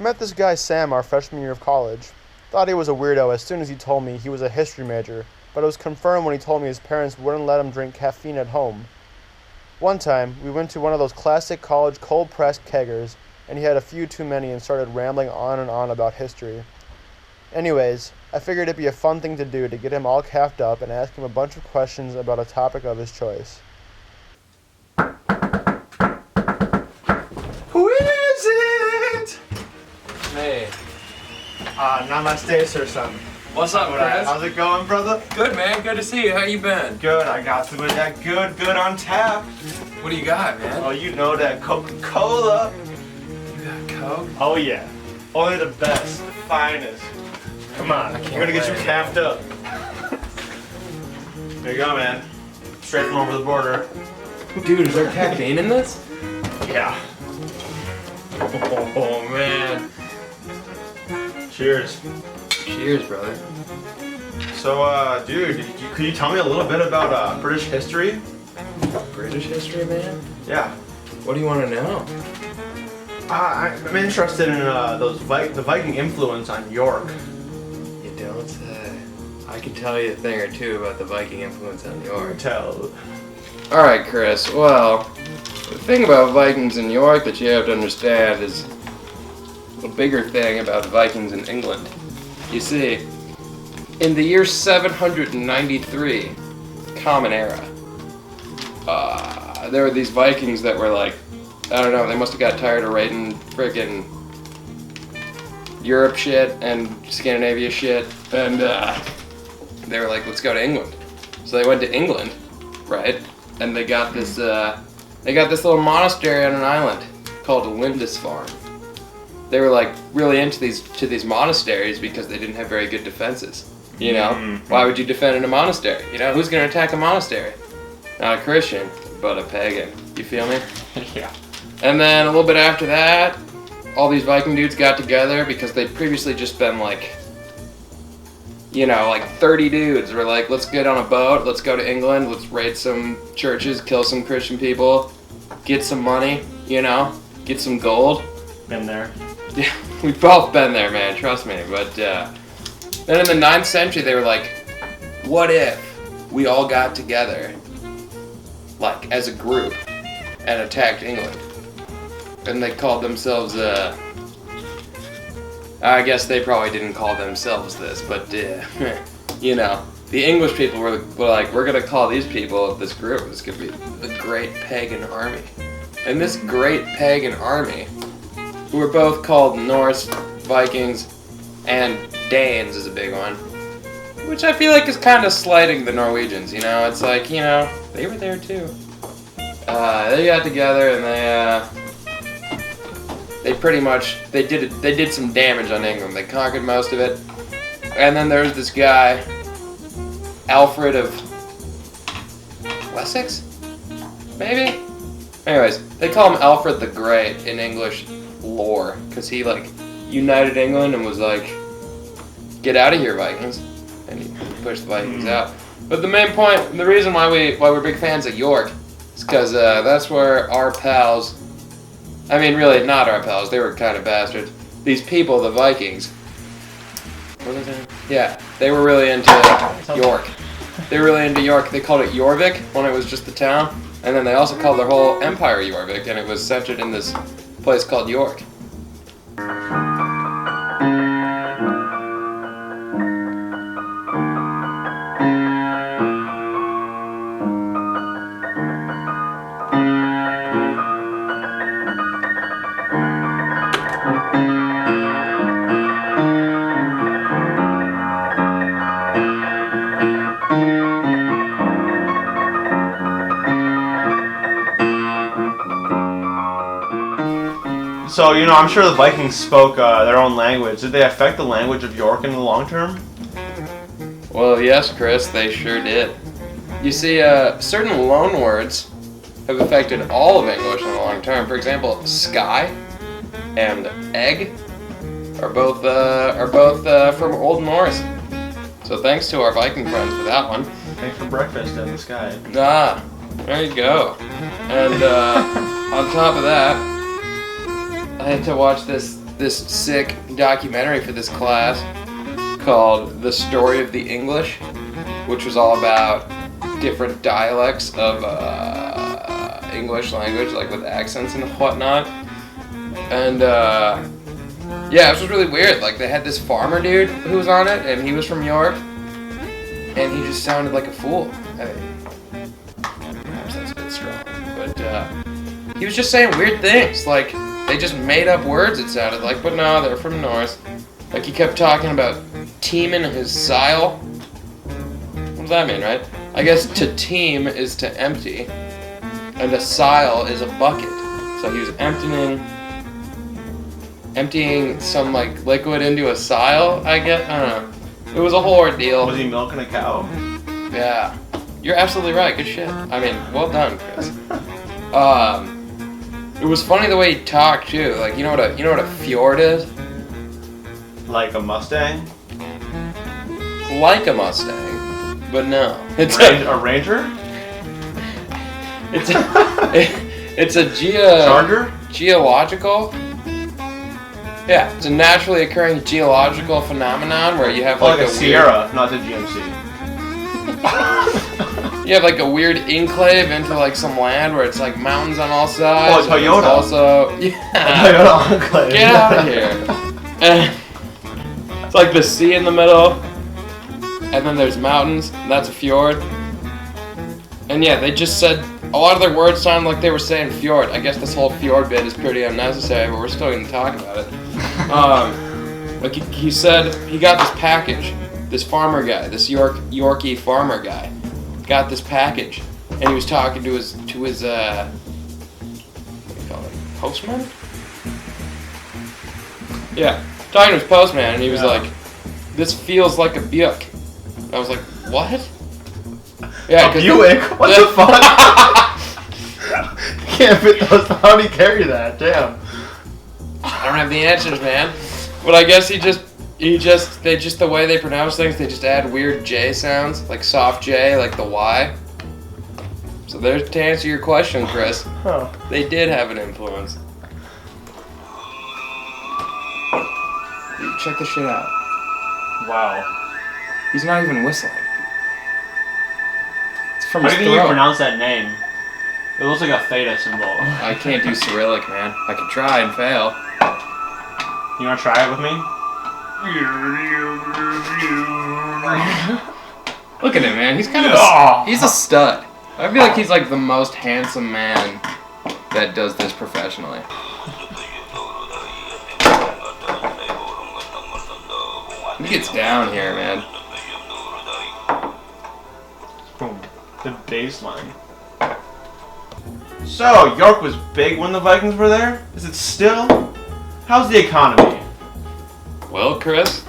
I met this guy Sam our freshman year of college. Thought he was a weirdo as soon as he told me he was a history major, but it was confirmed when he told me his parents wouldn't let him drink caffeine at home. One time, we went to one of those classic college cold-pressed keggers, and he had a few too many and started rambling on and on about history. Anyways, I figured it'd be a fun thing to do to get him all caffed up and ask him a bunch of questions about a topic of his choice. Who is it? Hey, Namaste, sir, son. what's up, Chris? How's it going, brother? Good, man. Good to see you. How you been? Good. I got some of that good on tap. What do you got, man? Oh, you know that Coca-Cola. You got Coke? Oh, yeah. Only the best, the finest. Come on, I can't we're gonna get you wait. capped up. There you go, man. Straight from over the border. Dude, is there caffeine in this? Yeah. Oh, man. Cheers. Cheers, brother. So, dude, could you tell me a little bit about British history? British history, man? Yeah. What do you want to know? I'm interested in the Viking influence on York. You don't say. I can tell you a thing or two about the Viking influence on New York. Tell. Alright, Chris. Well, the thing about Vikings in New York that you have to understand is a bigger thing about Vikings in England. You see, in the year 793, Common Era, there were these Vikings that were like, I don't know, they must have got tired of raiding friggin' Europe shit and Scandinavia shit, and they were like, let's go to England. So they went to England, right? And they got this little monastery on an island called Lindisfarne. They were like really into these monasteries because they didn't have very good defenses. You know, why would you defend in a monastery? You know, who's gonna attack a monastery? Not a Christian, but a pagan. You feel me? Yeah. And then a little bit after that, all these Viking dudes got together because they'd previously just been like, you know, like 30 dudes were like, let's get on a boat, let's go to England, let's raid some churches, kill some Christian people, get some money, you know, get some gold. Been there. Yeah, we've both been there, man, trust me. But then in the 9th century, they were like, what if we all got together, like, as a group, and attacked England? And they called themselves, I guess they probably didn't call themselves this, but, you know, the English people were like, we're gonna call these people, this group, it's gonna be the Great Pagan Army. And this Great Pagan Army, who were both called Norse, Vikings, and Danes is a big one, which I feel like is kind of slighting the Norwegians, you know? It's like, you know, they were there too. They got together and they pretty much, they did some damage on England. They conquered most of it. And then there's this guy, Alfred of Wessex? Maybe? Anyways, they call him Alfred the Great in English lore, because he, like, united England and was like, get out of here, Vikings. And he pushed the Vikings out. But the main point, the reason why we're big fans of York, is because that's where our pals, I mean, really, not our pals, they were kind of bastards. These people, the Vikings, what was it? Yeah, they were really into York. They were really into York. They called it Jorvik when it was just the town. And then they also called their whole empire Jorvik, and it was centered in this place called York. So, you know, I'm sure the Vikings spoke their own language. Did they affect the language of York in the long term? Well, yes, Chris, they sure did. You see, certain loan words have affected all of English in the long term. For example, sky and egg are both from Old Norse. So thanks to our Viking friends for that one. Thanks for breakfast in the sky. Ah, there you go. And on top of that, I had to watch this this sick documentary for this class called The Story of the English, which was all about different dialects of English language, like with accents and whatnot. And yeah, it was really weird. Like, they had this farmer dude who was on it, and he was from York, and he just sounded like a fool. I mean, perhaps that's a bit strong, but he was just saying weird things. Like, they just made up words, it sounded like, but no, they're from Norse. Like, he kept talking about teaming his sile. What does that mean, right? I guess to team is to empty, and a sile is a bucket. So he was emptying some like liquid into a sile, I guess. I don't know. It was a whole ordeal. Was he milking a cow? Yeah, you're absolutely right. Good shit. I mean, well done, Chris. It was funny the way he talked too. Like, you know what a fjord is? Like a Mustang? Like a Mustang, but no. It's a Ranger? It's a Charger? geological. Yeah, it's a naturally occurring geological phenomenon where you have like a Sierra, not the GMC. You have like a weird enclave into like some land where it's like mountains on all sides. Oh, a Toyota. Also, A Toyota enclave. Get out of here. And it's like the sea in the middle, and then there's mountains, and that's a fjord. And yeah, they just said a lot of their words sound like they were saying fjord. I guess this whole fjord bit is pretty unnecessary, but we're still going to talk about it. Like he said, he got this package. This farmer guy, this Yorkie farmer guy, got this package, and he was talking to his what do you call it, postman? Yeah, talking to his postman, and he was like, "This feels like a Buick." And I was like, "What?" Yeah, a Buick? What the fuck? Can't fit those. How do you carry that? Damn. I don't have the answers, man. But I guess they just the way they pronounce things, they just add weird J sounds, like soft J, like the Y. So there's to answer your question, Chris. Huh. They did have an influence. Dude, check this shit out. Wow. He's not even whistling. It's from How his do you throat. pronounce that name? It looks like a theta symbol. I can't do Cyrillic, man. I can try and fail. You wanna try it with me? Look at him, man. He's kind of he's a stud. I feel like he's like the most handsome man that does this professionally. He gets down here, man. Boom. The bass line. So, York was big when the Vikings were there? Is it still? How's the economy? Well, Chris,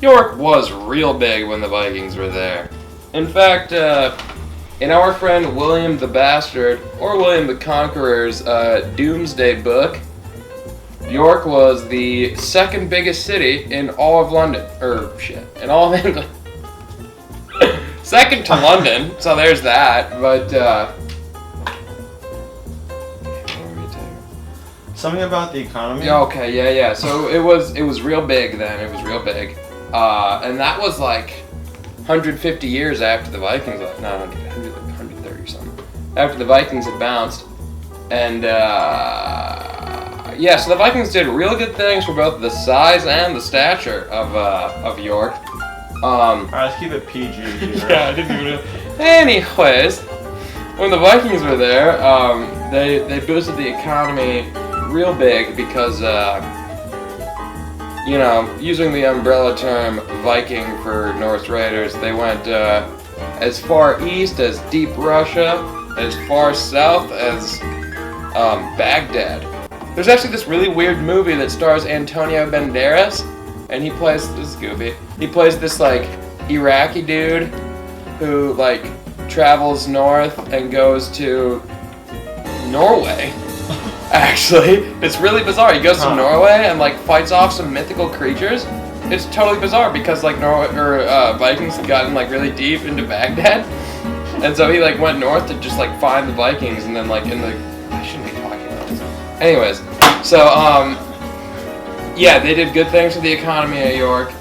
York was real big when the Vikings were there. In fact, in our friend William the Bastard, or William the Conqueror's Doomsday Book, York was the second biggest city in all of London. In all of England. Second to London, so there's that, but, Something about the economy? yeah, okay, yeah. So it was real big then. It was real big, and that was like 150 years after the Vikings left. No, 130 or something. After the Vikings had bounced, and yeah, so the Vikings did real good things for both the size and the stature of York. Alright, let's keep it PG here. Yeah, I didn't even know. Anyways, when the Vikings were there, they boosted the economy real big because, you know, using the umbrella term Viking for Norse raiders, they went as far east as deep Russia, as far south as Baghdad. There's actually this really weird movie that stars Antonio Banderas, and he plays, this is goofy, he plays this like Iraqi dude who like travels north and goes to Norway. Actually, it's really bizarre. He goes to Norway and like fights off some mythical creatures. It's totally bizarre because like Vikings had gotten like really deep into Baghdad, and so he like went north to just like find the Vikings, and then like I shouldn't be talking about this. Anyways, so Yeah, they did good things for the economy of York.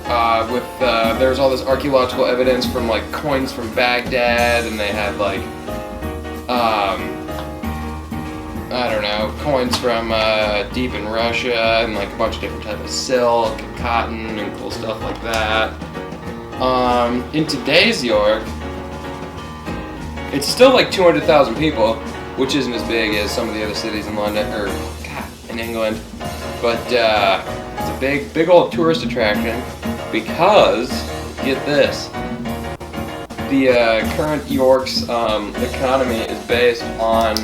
There's all this archaeological evidence from like coins from Baghdad, and they had like, I don't know, coins from deep in Russia, and like a bunch of different types of silk and cotton and cool stuff like that. In today's York, it's still like 200,000 people, which isn't as big as some of the other cities in London or in England, but it's a big old tourist attraction because, get this, the current York's economy is based on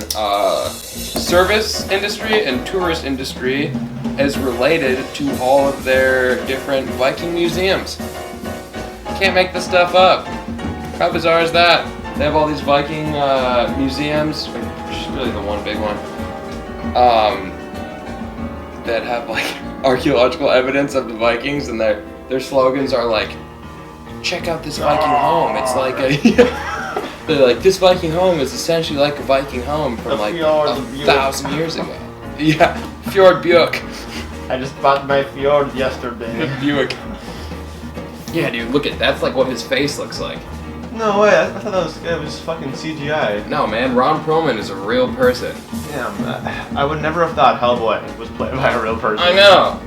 service industry and tourist industry as related to all of their different Viking museums. Can't make this stuff up. How bizarre is that? They have all these Viking museums, which is really the one big one, that have like archaeological evidence of the Vikings, and their slogans are like, check out this Viking home. It's like they're like, this Viking home is essentially like a Viking home from like 1,000 years ago. Yeah, Fjord Björk. I just bought my fjord yesterday. Buick. Yeah, dude, look at that's like what his face looks like. No way, I thought that was fucking CGI. No, man, Ron Perlman is a real person. Damn, I would never have thought Hellboy was played by a real person. I know.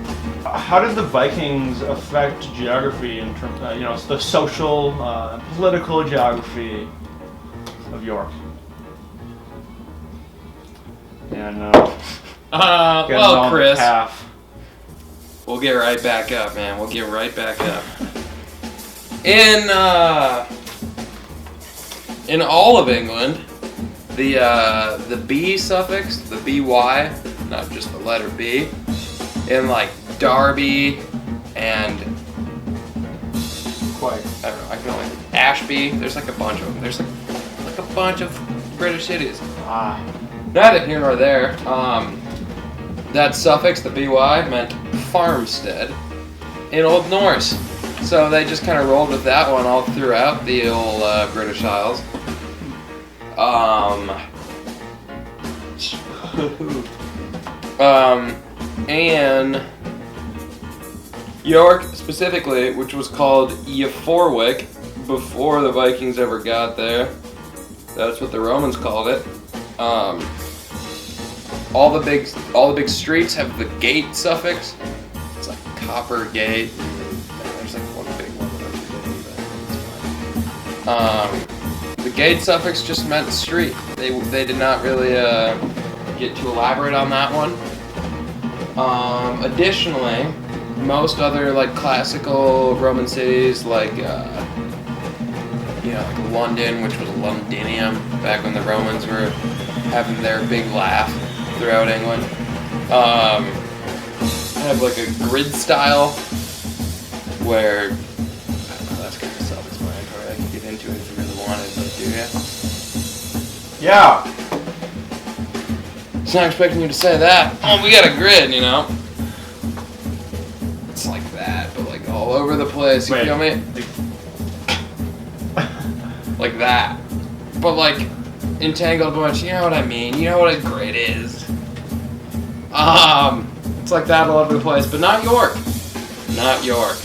How did the Vikings affect geography in terms, the social, political geography of York? Yeah, no. Well, Chris, we'll get right back up, man. We'll get right back up. In all of England, the B suffix, the BY, not just the letter B, in like Derby and Quite. I don't know, I feel like Ashby. There's like a bunch of them. There's like a bunch of British cities. Neither here nor there. That suffix, the BY, meant farmstead in Old Norse. So they just kind of rolled with that one all throughout the old British Isles. And York specifically, which was called Eoforwick before the Vikings ever got there. That's what the Romans called it. All the big streets have the gate suffix. It's like Copper Gate. There's like one big one that I'm the gate suffix just meant street. They did not really get too elaborate on that one. Additionally, most other like classical Roman cities like like London, which was Londinium back when the Romans were having their big laugh throughout England, have like a grid style where that's kind of self-explanatory. I can get into it if you really wanted, but do ya? Yeah. It's not expecting you to say that. Oh, we got a grid, you know. It's like that, but like all over the place. You feel me? Like that, but like entangled a bunch. You know what I mean? You know what a grid is. It's like that all over the place, but not York. Not York.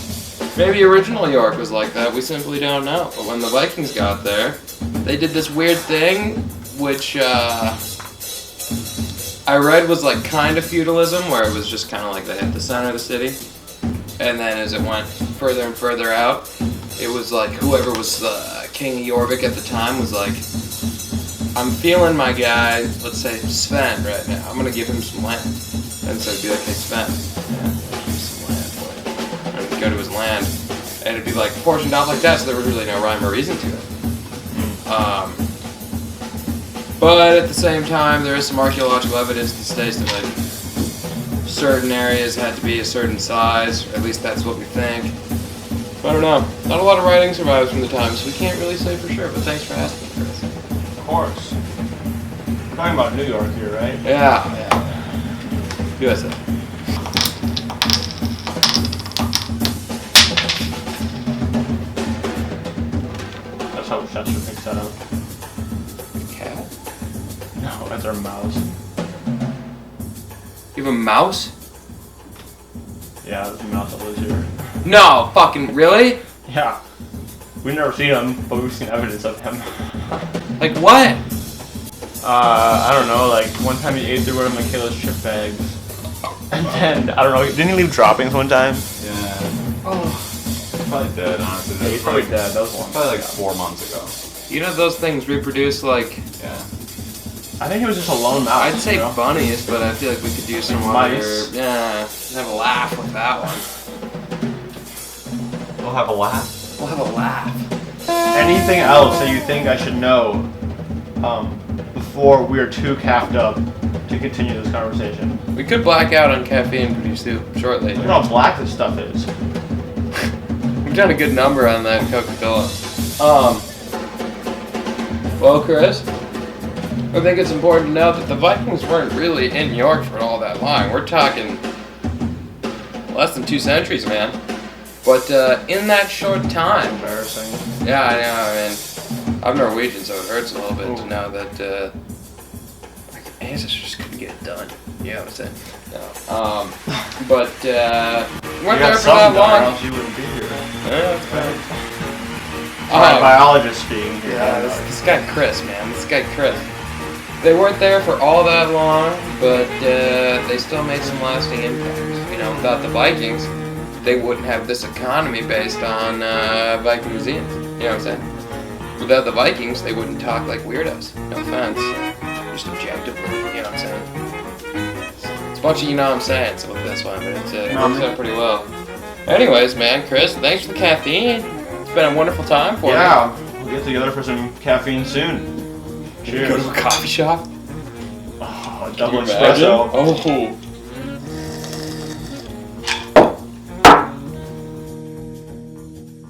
Maybe original York was like that. We simply don't know. But when the Vikings got there, they did this weird thing, which I read was like kind of feudalism, where it was just kind of like they hit the center of the city, and then as it went further and further out, it was like whoever was the king of Jorvik at the time was like, I'm feeling my guy, let's say Sven right now, I'm gonna give him some land. And so it'd be like, hey Sven, give me some land, boy. And we'd go to his land, and it'd be like portioned out like that, so there was really no rhyme or reason to it. But at the same time, there is some archaeological evidence that states that like certain areas had to be a certain size, or at least that's what we think. I don't know. Not a lot of writing survives from the time, so we can't really say for sure, but thanks for asking, Chris. Of course. We're talking about New York here, right? Yeah. USA. That's how Chester picks that up. Cat? No, that's our mouse. You have a mouse? Yeah, the mouse that lives here. No, fucking really? Yeah. We've never seen him, but we've seen evidence of him. Like what? I don't know, like one time he ate through one of Michaela's chip bags. And then, I don't know, didn't he leave droppings one time? Yeah. Oh. Probably dead, honestly. Yeah, he's probably dead, that was long. Probably like 4 months ago. You know those things reproduce like, Yeah. I think he was just a lone mouse. I'd say you know? bunnies, but I feel like we could do some Mice. other, yeah, have a laugh with that one. We'll have a laugh. We'll have a laugh. Anything else that you think I should know before we're too caffed up to continue this conversation? We could black out on caffeine pretty soon, shortly. Look at how black this stuff is. We've done a good number on that Coca-Cola. Well, Chris, I think it's important to note that the Vikings weren't really in York for all that long. We're talking less than 2 centuries, man. But in that short time, Embarrassing. yeah, I know. I mean, I'm Norwegian, so it hurts a little bit to know that my ancestors couldn't get it done. You know what I'm saying? No. But we weren't there for that long. Else you wouldn't be here. Yeah, that's right. Alright, biologist speaking here. Yeah, this guy Chris, man. This guy Chris. They weren't there for all that long, but they still made some lasting impacts. You know, without the Vikings, they wouldn't have this economy based on Viking museums. You know what I'm saying? Without the Vikings, they wouldn't talk like weirdos. No offense. Just objectively, you know what I'm saying? It's a bunch of you know what I'm saying, so with this one, but it works out pretty well. Anyways, man, Chris, thanks for the caffeine. It's been a wonderful time for me. Yeah, we'll get together for some caffeine soon. Cheers. Go to a coffee shop. Oh, double Can you imagine? espresso. Oh.